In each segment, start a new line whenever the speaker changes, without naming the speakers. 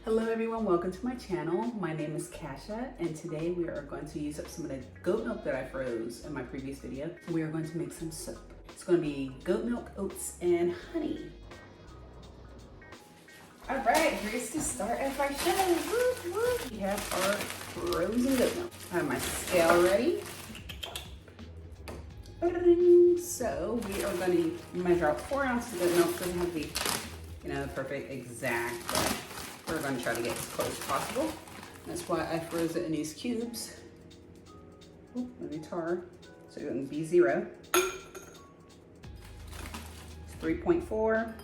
Hello everyone, welcome to my channel. My name is Kasha and today we are going to use up some of the goat milk that I froze in my previous video. We are going to make some soup. It's going to be goat milk, oats, and honey. All right, here's the start of our show. Woo, woo. We have our frozen goat milk. I have my scale ready. So we are going to measure out 4 ounces of goat milk. It doesn't have to be, perfect exact, but we're going to try to get as close as possible. That's why I froze it in these cubes. Ooh, let me tar. So it would be 0. It's 3.4.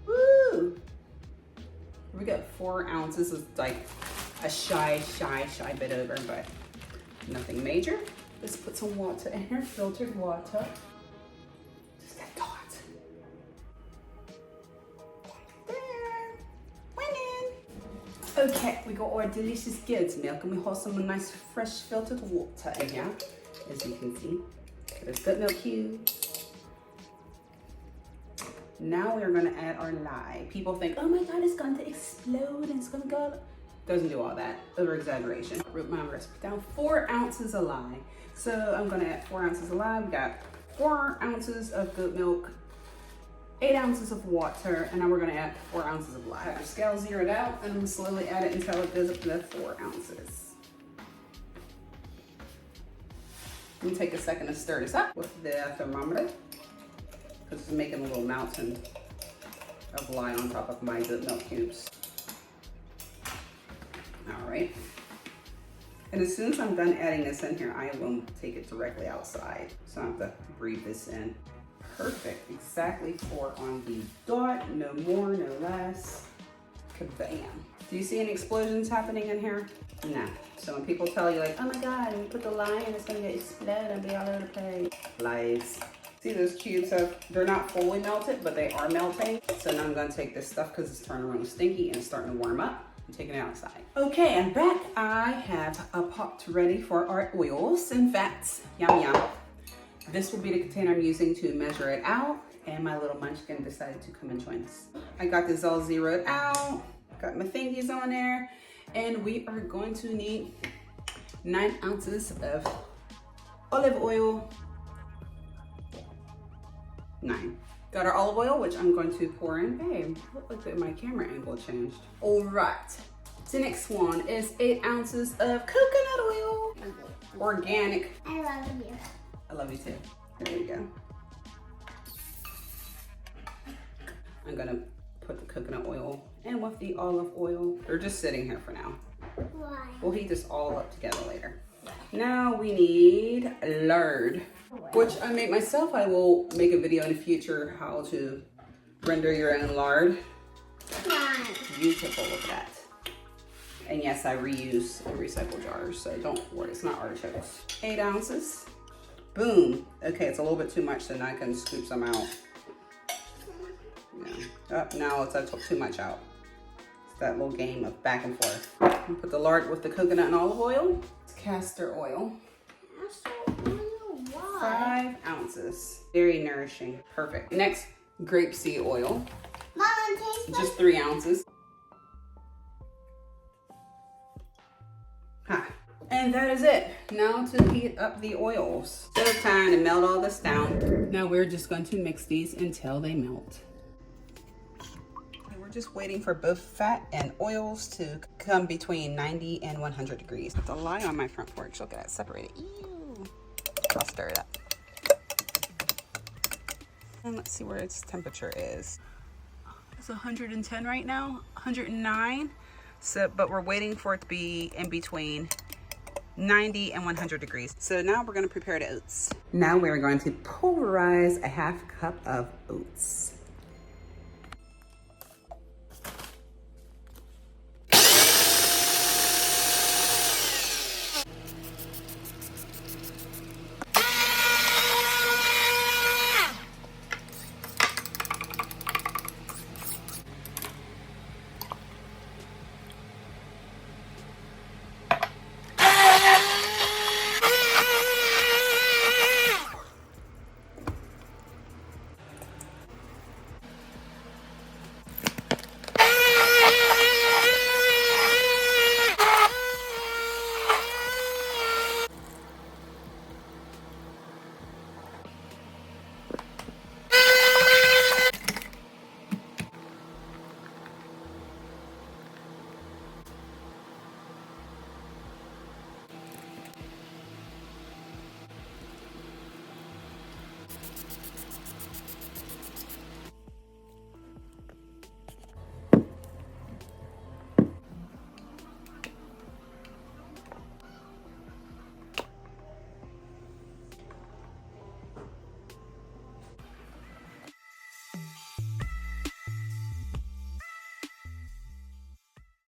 Woo! We got 4 ounces. It's like a shy bit over, but nothing major. Let's put some water in here, filtered water. Just that dot. Okay, we got our delicious goat milk and we have some nice fresh filtered water in here, as you can see. There's goat milk cubes. Now we're gonna add our lye. People think, oh my God, it's going to explode and it's gonna go. Doesn't do all that, over exaggeration. I wrote my recipe down, 4 ounces of lye. So I'm gonna add 4 ounces of lye. We got 4 ounces of goat milk, 8 ounces of water, and now we're gonna add 4 ounces of lye. Our scale zeroed out, and I'm gonna slowly add it until it goes up to 4 ounces. I'm gonna take a second to stir this up with the thermometer, because it's making a little mountain of lye on top of my goat milk cubes. All right. And as soon as I'm done adding this in here, I will take it directly outside. So I have to breathe this in. Perfect, exactly 4 on the dot, no more, no less. Kabam. Do you see any explosions happening in here? No. So when people tell you like, oh my God, when you put the lye in, it's gonna explode and be all over the place. Lies. See those cubes they're not fully melted, but they are melting. So now I'm gonna take this stuff because it's turning around stinky and it's starting to warm up. I'm taking it outside. Okay, I'm back. I have a pot ready for our oils and fats. Yum, yum. This will be the container I'm using to measure it out, and my little munchkin decided to come and join us. I got this all zeroed out, got my thingies on there, and we are going to need 9 ounces of olive oil. 9. Got our olive oil, which I'm going to pour in. Hey, look like my camera angle changed. All right, the next one is 8 ounces of coconut oil. Organic.
I love you.
I love you too. There you go. I'm gonna put the coconut oil in with the olive oil. They're just sitting here for now.
Why?
We'll heat this all up together later. Now we need lard, which I made myself. I will make a video in the future how to render your own lard. Beautiful, look at that. And yes, I reuse the recycle jars, so don't worry, it's not artichokes. 8 ounces. Boom. Okay, it's a little bit too much, so now I can scoop some out. Yeah. Oh, now I took too much out. It's that little game of back and forth. Put the lard with the coconut and olive oil. It's castor oil. 5 ounces. Very nourishing. Perfect. Next, grapeseed oil.
Mom, taste
just 3 ounces. And that is it. Now to heat up the oils. So time to melt all this down. Now we're just going to mix these until they melt. And we're just waiting for both fat and oils to come between 90 and 100 degrees. Put the lye on my front porch. Look at that, separated. Ew. I'll stir it up. And let's see where its temperature is. It's 110 right now, 109. So, but we're waiting for it to be in between 90 and 100 degrees. So now we're going to prepare the oats. Now we're going to pulverize a 1/2 cup of oats.